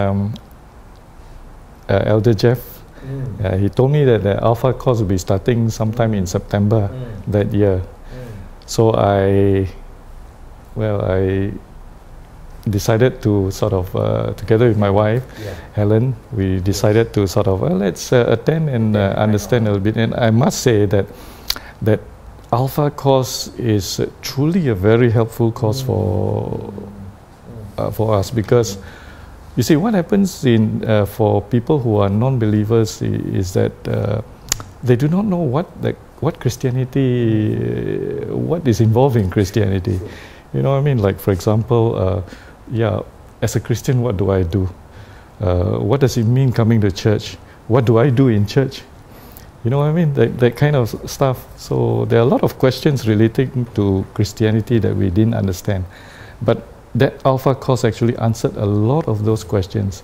um, Elder Jeff. He told me that the Alpha course will be starting sometime in September that year. So I decided to sort of, together with my wife, Helen, we decided to sort of, let's attend and understand a little bit. And I must say that Alpha course is truly a very helpful course for us, because you see, what happens for people who are non-believers is that they do not know what Christianity, what is involved in Christianity. You know what I mean? Like, for example, as a Christian, what do I do? What does it mean coming to church? What do I do in church? You know what I mean? That kind of stuff. So there are a lot of questions relating to Christianity that we didn't understand. But that Alpha course actually answered a lot of those questions.